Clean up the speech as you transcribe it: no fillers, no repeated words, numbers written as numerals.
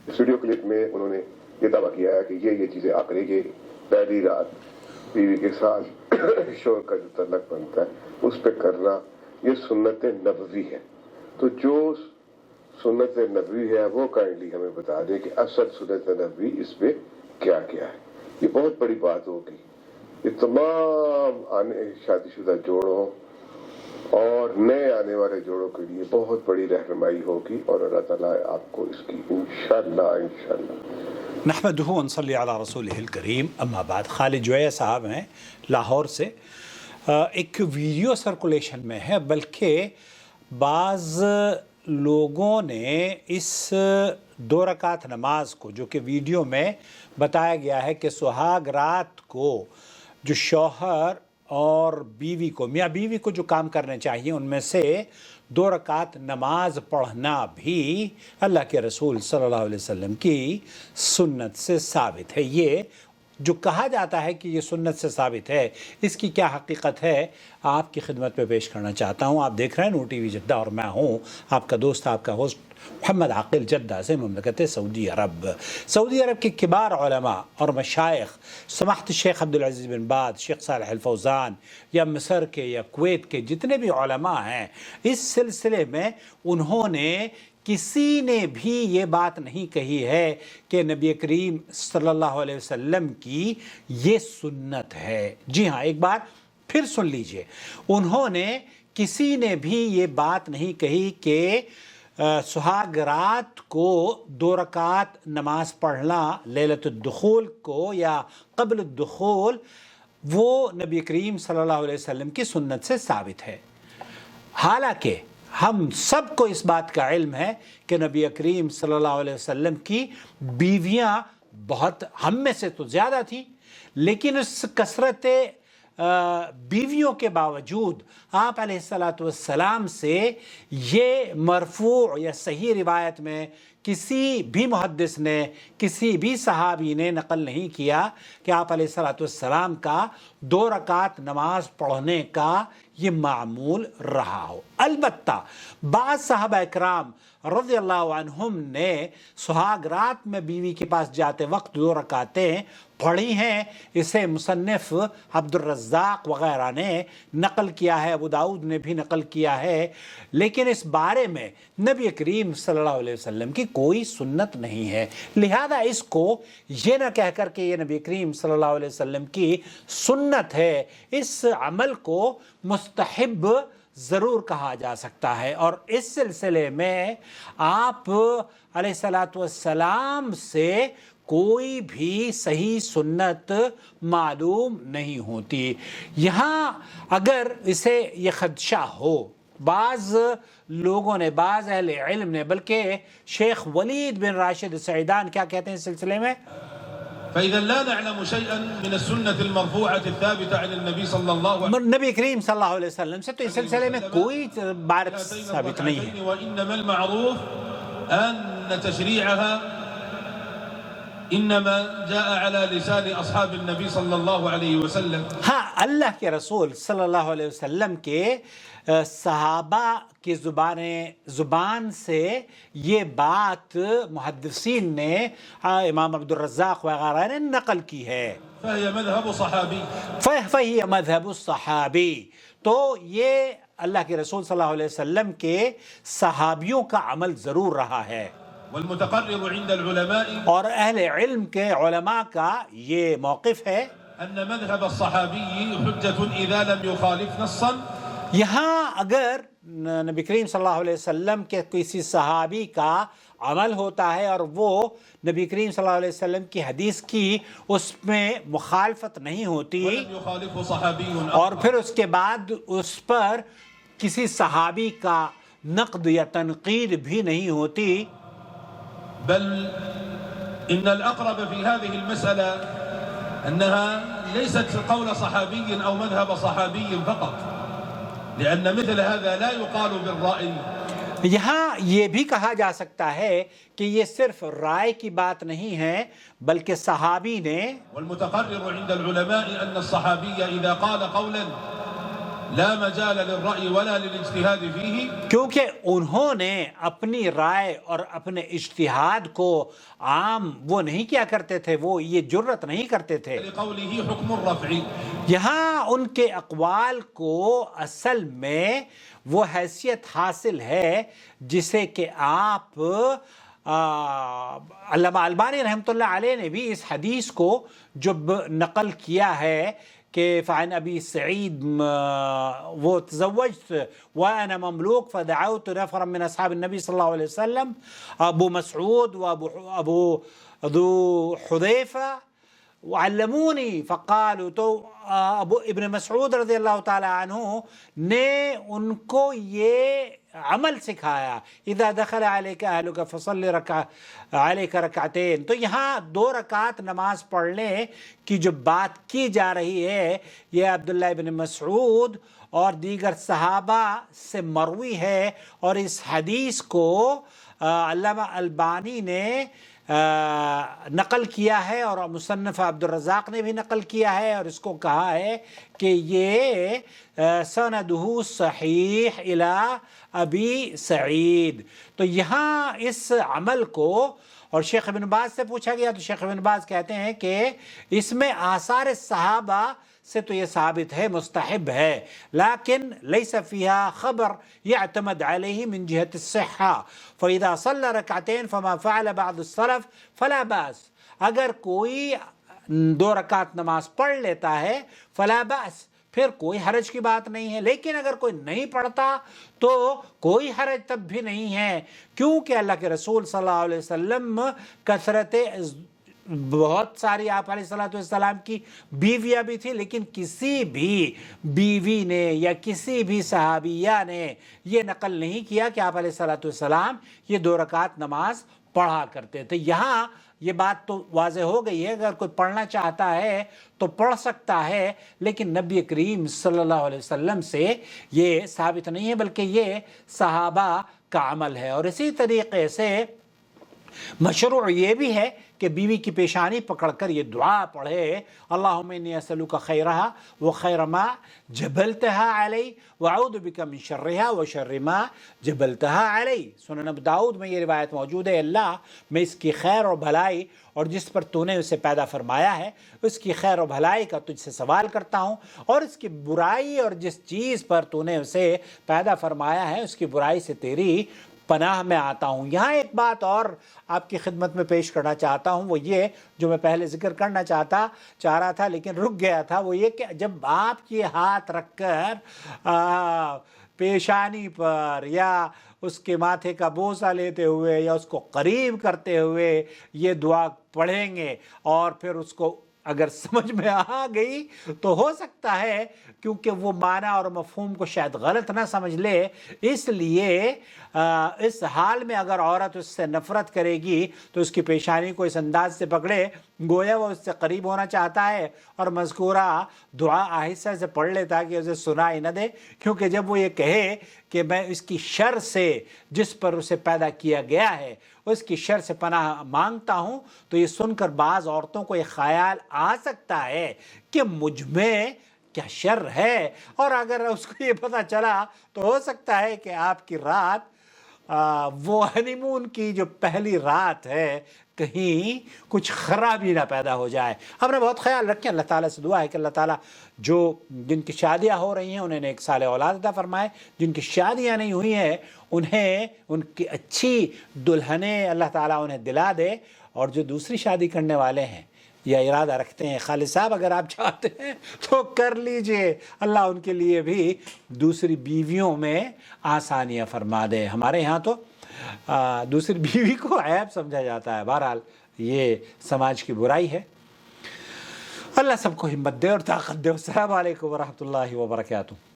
اس video clip میں انہوں نے یہ دعویٰ کیا ہے کہ یہ چیزیں آپ کریں گے، پہلی رات بیوی کے ساتھ شوہر کا جو تعلق بنتا ہے اس پہ کرنا، یہ سنت نبوی ہے۔ تو جو سنت نبوی ہے وہ کائنڈلی ہمیں بتا دیں کہ اصل سنت نبوی اس پہ کیا کیا ہے۔ یہ بہت بڑی بات ہوگی، یہ تمام شادی شدہ جوڑوں اور نئے آنے والے جوڑوں کے لیے بہت بڑی رہنمائی ہوگی، اور اللہ تعالیٰ آپ کو اس کی انشاءاللہ نحمدہ و نصلی علی رسولہ الکریم، اما بعد۔ خالد جویہ صاحب ہیں لاہور سے، ایک ویڈیو سرکولیشن میں ہے، بلکہ بعض لوگوں نے اس 2 رکعت نماز کو، جو کہ ویڈیو میں بتایا گیا ہے کہ سہاگ رات کو جو شوہر اور بیوی کو، میاں بیوی کو جو کام کرنے چاہیے ان میں سے 2 رکعت نماز پڑھنا بھی اللہ کے رسول صلی اللہ علیہ وسلم کی سنت سے ثابت ہے۔ یہ جو کہا جاتا ہے کہ یہ سنت سے ثابت ہے، اس کی کیا حقیقت ہے آپ کی خدمت میں پیش کرنا چاہتا ہوں۔ آپ دیکھ رہے ہیں نور ٹی وی جدہ، اور میں ہوں آپ کا دوست، آپ کا ہوسٹ محمد عاقل، جدہ سے، مملکت سعودی عرب۔ سعودی عرب کے کبار علماء اور مشائخ، سماحت شیخ عبدالعزیز بن باز، شیخ صالح الفوزان، یا مصر کے یا کویت کے جتنے بھی علماء ہیں، اس سلسلے میں انہوں نے کسی نے بھی یہ بات نہیں کہی ہے کہ نبی کریم صلی اللہ علیہ وسلم کی یہ سنت ہے۔ جی ہاں، ایک بار پھر سن لیجئے، انہوں نے کسی نے بھی یہ بات نہیں کہی کہ سہاگ رات کو 2 رکعت نماز پڑھنا لیلۃ الدخول کو یا قبل الدخول وہ نبی کریم صلی اللہ علیہ وسلم کی سنت سے ثابت ہے۔ حالانکہ ہم سب کو اس بات کا علم ہے کہ نبی کریم صلی اللہ علیہ وسلم کی بیویاں بہت ہم میں سے تو زیادہ تھیں، لیکن اس کثرت بیویوں کے باوجود آپ علیہ السلام سے یہ مرفوع یا صحیح روایت میں کسی بھی محدث نے، کسی بھی صحابی نے نقل نہیں کیا کہ آپ علیہ السلام کا 2 رکعت نماز پڑھنے کا یہ معمول رہا ہو۔ البتہ بعض صحابہ اکرام رضی اللہ عنہم نے سہاگ رات میں بیوی کے پاس جاتے وقت 2 رکعتیں پڑھی ہیں۔ اسے مصنف عبد الرزاق وغیرہ نے نقل کیا ہے، ابو داؤد نے بھی نقل کیا ہے، لیکن اس بارے میں نبی کریم صلی اللہ علیہ وسلم کی کوئی سنت نہیں ہے۔ لہذا اس کو یہ نہ کہہ کر کہ یہ نبی کریم صلی اللہ علیہ وسلم کی سنت ہے، اس عمل کو مستحب ضرور کہا جا سکتا ہے۔ اور اس سلسلے میں آپ علیہ السلام سے کوئی بھی صحیح سنت معلوم نہیں ہوتی۔ یہاں اگر اسے یہ خدشہ ہو، بعض لوگوں نے، بعض اہل علم نے، بلکہ شیخ ولید بن راشد سعیدان کیا کہتے ہیں اس سلسلے میں؟ فإذا لا نعلم شيئا من السنة المرفوعة الثابتة عن النبي صلى الله عليه وسلم، نبی کریم صلی اللہ علیہ وسلم سے تو اس سلسلے میں کوئی بات ثابت نہیں ہے۔ وإنما المعروف أن تشريعها انما جاء على لسان اصحاب النبی صلی اللہ علیہ وسلم۔ ہاں، اللہ کے رسول صلی اللہ علیہ وسلم کے صحابہ کی زبان سے یہ بات محدثین نے، امام عبد الرزاق وغیرہ نے نقل کی ہے۔ فهي مذهب صحابی، فهي مذهب الصحابی، تو یہ اللہ کے رسول صلی اللہ علیہ وسلم کے صحابیوں کا عمل ضرور رہا ہے، والمتقرر عند العلماء، اور اہل علم کے علماء کا یہ موقف ہے ان مذهب الصحابی حجة اذا لم يخالف نصا۔ یہاں اگر نبی کریم صلی اللہ علیہ وسلم کے کسی صحابی کا عمل ہوتا ہے اور وہ نبی کریم صلی اللہ علیہ وسلم کی حدیث کی اس میں مخالفت نہیں ہوتی، ولم يخالف صحابی اور پھر اس کے بعد اس پر کسی صحابی کا نقد یا تنقید بھی نہیں ہوتی، بل ان الاقرب في هذه المسألة انها ليست قول صحابي او مذهب صحابي فقط، لأن مثل هذا لا يقال بالرأي۔ یہاں یہ بھی کہا جا سکتا ہے کہ یہ صرف رائے کی بات نہیں ہے، بلکہ صحابی نے، والمتقرر عند العلماء أن الصحابي إذا قال قولا لا مجال للرأي ولا للاجتهاد فيه کیونکہ انہوں نے اپنی رائے اور اپنے اجتہاد کو عام وہ نہیں کیا کرتے تھے، وہ یہ جرت نہیں کرتے تھے۔ لقوله حكم الرفع، یہاں ان کے اقوال کو اصل میں وہ حیثیت حاصل ہے جسے کہ آپ علامہ البانی رحمۃ اللہ علیہ نے بھی اس حدیث کو جب نقل کیا ہے کہ فعن ابی سعید وہ تزوجت وانا مملوک فدعوت نفرا من اصحاب النبی صلی اللہ علیہ وسلم ابو مسعود وابو ذو حذیفہ وعلمونی فقالوا، تو ابو ابن مسعود رضی اللہ تعالی عنہ نے ان کو یہ عمل سکھایا، اذا دخل علیک اہلک فصلی علیک رکعتین۔ تو یہاں 2 رکعت نماز پڑھ لیں کی جو بات کی جا رہی ہے یہ عبداللہ ابن مسعود اور دیگر صحابہ سے مروی ہے، اور اس حدیث کو علامہ البانی نے نقل کیا ہے اور مصنف عبد الرزاق نے بھی نقل کیا ہے، اور اس کو کہا ہے کہ یہ سندہ صحیح الی ابی سعید۔ تو یہاں اس عمل کو، اور شیخ ابن باز سے پوچھا گیا تو شیخ ابن باز کہتے ہیں کہ اس میں آثار صحابہ سے تو یہ ثابت ہے، مستحب ہے، لیکن لیس فیہا خبر یعتمد علیہ من جہت الصحہ، فاذا صلی رکعتین فما فعل بعض السلف فلا باس۔ اگر کوئی 2 رکعت نماز پڑھ لیتا ہے فلا باس، پھر کوئی حرج کی بات نہیں ہے، لیکن اگر کوئی نہیں پڑھتا تو کوئی حرج تب بھی نہیں ہے، کیونکہ اللہ کے رسول صلی اللہ علیہ وسلم کثرت بہت ساری آپ علیہ السلام کی بیویاں بھی تھی، لیکن کسی بھی بیوی نے یا کسی بھی صحابیہ نے یہ نقل نہیں کیا کہ آپ علیہ السلام یہ 2 رکعت نماز پڑھا کرتے تھے۔ یہاں یہ بات تو واضح ہو گئی ہے، اگر کوئی پڑھنا چاہتا ہے تو پڑھ سکتا ہے، لیکن نبی کریم صلی اللہ علیہ وسلم سے یہ ثابت نہیں ہے، بلکہ یہ صحابہ کا عمل ہے۔ اور اسی طریقے سے مشروع یہ بھی ہے کہ بیوی کی پیشانی پکڑ کر یہ دعا پڑھے، اللہم انی اسألک خیرہا وخیر ما جبلتہا علی واعوذ بک من شرہا وشر ما جبلتہا علی۔ سنن ابو داؤد میں یہ روایت موجود ہے، اللہ میں اس کی خیر اور بھلائی اور جس پر تو نے اسے پیدا فرمایا ہے اس کی خیر و بھلائی کا تجھ سے سوال کرتا ہوں، اور اس کی برائی اور جس چیز پر تو نے اسے پیدا فرمایا ہے اس کی برائی سے تیری پناہ میں آتا ہوں۔ یہاں ایک بات اور آپ کی خدمت میں پیش کرنا چاہتا ہوں، وہ یہ جو میں پہلے ذکر کرنا چاہ رہا تھا لیکن رک گیا تھا، وہ یہ کہ جب آپ یہ ہاتھ رکھ کر پیشانی پر یا اس کے ماتھے کا بوسہ لیتے ہوئے یا اس کو قریب کرتے ہوئے یہ دعا پڑھیں گے، اور پھر اس کو اگر سمجھ میں آ گئی تو ہو سکتا ہے کیونکہ وہ معنی اور مفہوم کو شاید غلط نہ سمجھ لے، اس لیے اس حال میں اگر عورت اس سے نفرت کرے گی تو اس کی پیشانی کو اس انداز سے پکڑے گویا وہ اس سے قریب ہونا چاہتا ہے، اور مذکورہ دعا آہستہ سے پڑھ لے تاکہ اسے سنائی نہ دے، کیونکہ جب وہ یہ کہے کہ میں اس کی شر سے جس پر اسے پیدا کیا گیا ہے اس کی شر سے پناہ مانگتا ہوں، تو یہ سن کر بعض عورتوں کو یہ خیال آ سکتا ہے کہ مجھ میں کیا شر ہے، اور اگر اس کو یہ پتہ چلا تو ہو سکتا ہے کہ آپ کی رات وہ ہنی مون کی جو پہلی رات ہے کہیں کچھ خرابی نہ پیدا ہو جائے۔ ہم نے بہت خیال رکھیں، اللہ تعالیٰ سے دعا ہے کہ اللہ تعالیٰ جن کی شادیاں ہو رہی ہیں انہیں ایک سال اولاد عطا فرمائے، جن کی شادیاں نہیں ہوئی ہیں انہیں ان کی اچھی دلہنیں اللہ تعالیٰ انہیں دلا دے، اور جو دوسری شادی کرنے والے ہیں یا ارادہ رکھتے ہیں، خالد صاحب اگر آپ چاہتے ہیں تو کر لیجئے، اللہ ان کے لیے بھی دوسری بیویوں میں آسانیاں فرما دے۔ ہمارے ہاں تو دوسری بیوی کو عیب سمجھا جاتا ہے، بہرحال یہ سماج کی برائی ہے۔ اللہ سب کو ہمت دے اور طاقت دے۔ السلام علیکم ورحمۃ اللہ وبرکاتہ۔